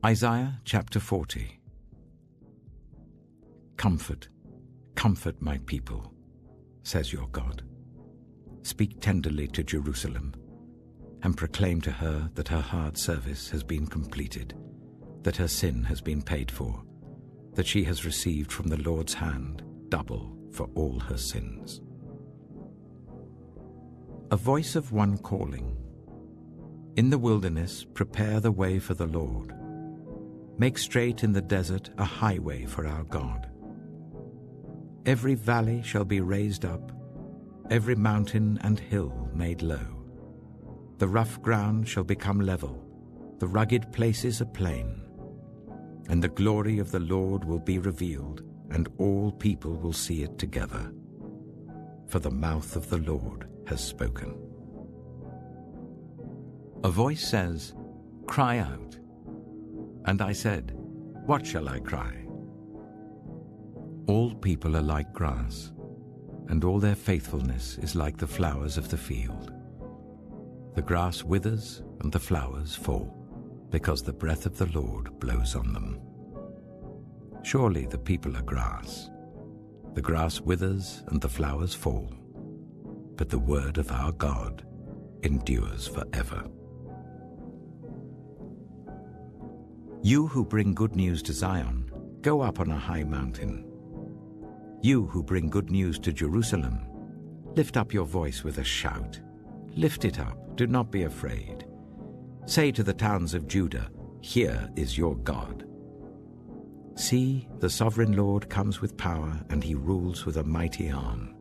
Isaiah chapter 40. Comfort, comfort my people, says your God. Speak tenderly to Jerusalem, and proclaim to her that her hard service has been completed, that her sin has been paid for, that she has received from the Lord's hand double for all her sins. A voice of one calling, in the wilderness prepare the way for the Lord. Make straight in the desert a highway for our God. Every valley shall be raised up, every mountain and hill made low. The rough ground shall become level, the rugged places a plain. And the glory of the Lord will be revealed, and all people will see it together. For the mouth of the Lord has spoken. A voice says, "Cry out." And I said, "What shall I cry?" All people are like grass, and all their faithfulness is like the flowers of the field. The grass withers and the flowers fall, because the breath of the Lord blows on them. Surely the people are grass. The grass withers and the flowers fall, but the word of our God endures forever. You who bring good news to Zion, go up on a high mountain. You who bring good news to Jerusalem, lift up your voice with a shout. Lift it up, do not be afraid. Say to the towns of Judah, "Here is your God." See, the sovereign Lord comes with power, and he rules with a mighty arm.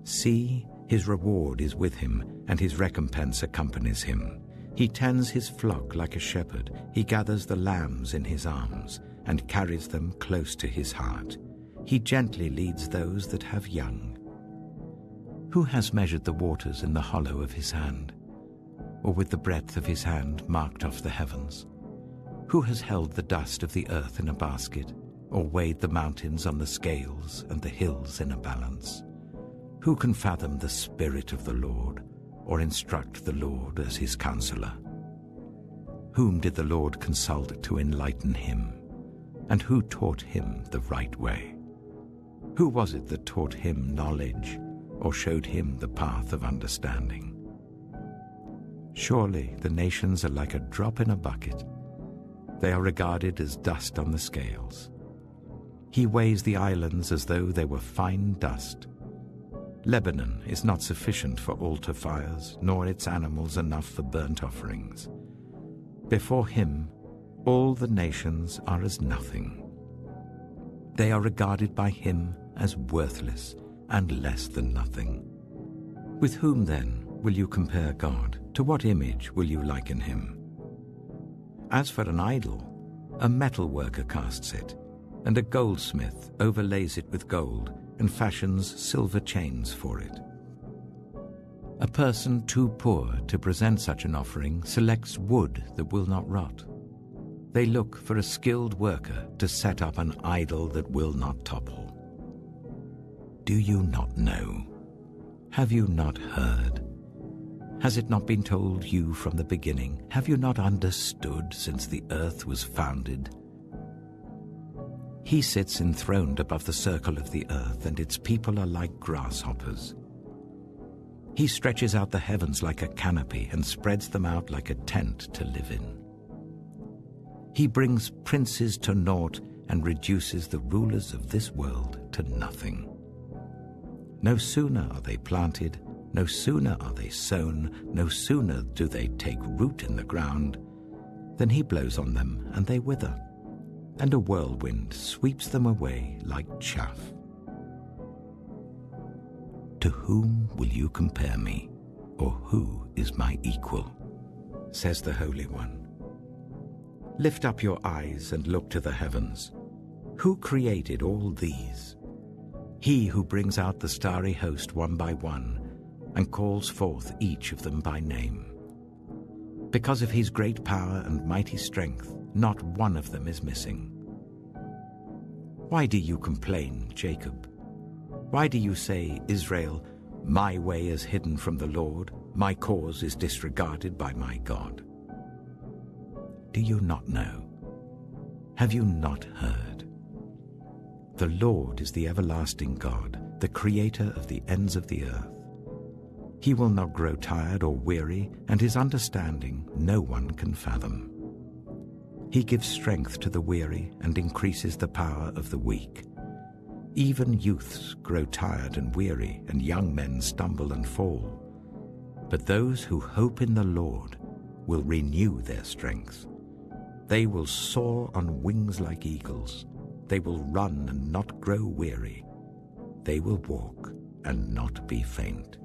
See, his reward is with him, and his recompense accompanies him. He tends his flock like a shepherd. He gathers the lambs in his arms and carries them close to his heart. He gently leads those that have young. Who has measured the waters in the hollow of his hand, or with the breadth of his hand marked off the heavens? Who has held the dust of the earth in a basket, or weighed the mountains on the scales and the hills in a balance? Who can fathom the Spirit of the Lord, or instruct the Lord as his counselor? Whom did the Lord consult to enlighten him? And who taught him the right way? Who was it that taught him knowledge, or showed him the path of understanding? Surely the nations are like a drop in a bucket. They are regarded as dust on the scales. He weighs the islands as though they were fine dust. Lebanon is not sufficient for altar fires, nor its animals enough for burnt offerings. Before him, all the nations are as nothing. They are regarded by him as worthless and less than nothing. With whom, then, will you compare God? To what image will you liken him? As for an idol, a metal worker casts it, and a goldsmith overlays it with gold and fashions silver chains for it. A person too poor to present such an offering selects wood that will not rot. They look for a skilled worker to set up an idol that will not topple. Do you not know? Have you not heard? Has it not been told you from the beginning? Have you not understood since the earth was founded? He sits enthroned above the circle of the earth, and its people are like grasshoppers. He stretches out the heavens like a canopy and spreads them out like a tent to live in. He brings princes to naught and reduces the rulers of this world to nothing. No sooner are they planted, no sooner are they sown, no sooner do they take root in the ground, than he blows on them and they wither, and a whirlwind sweeps them away like chaff. To whom will you compare me, or who is my equal? Says the Holy One. Lift up your eyes and look to the heavens. Who created all these? He who brings out the starry host one by one and calls forth each of them by name. Because of his great power and mighty strength, not one of them is missing. Why do you complain, Jacob? Why do you say, Israel, my way is hidden from the Lord, my cause is disregarded by my God? Do you not know? Have you not heard? The Lord is the everlasting God, the creator of the ends of the earth. He will not grow tired or weary, and his understanding no one can fathom. He gives strength to the weary and increases the power of the weak. Even youths grow tired and weary, and young men stumble and fall. But those who hope in the Lord will renew their strength. They will soar on wings like eagles. They will run and not grow weary. They will walk and not be faint.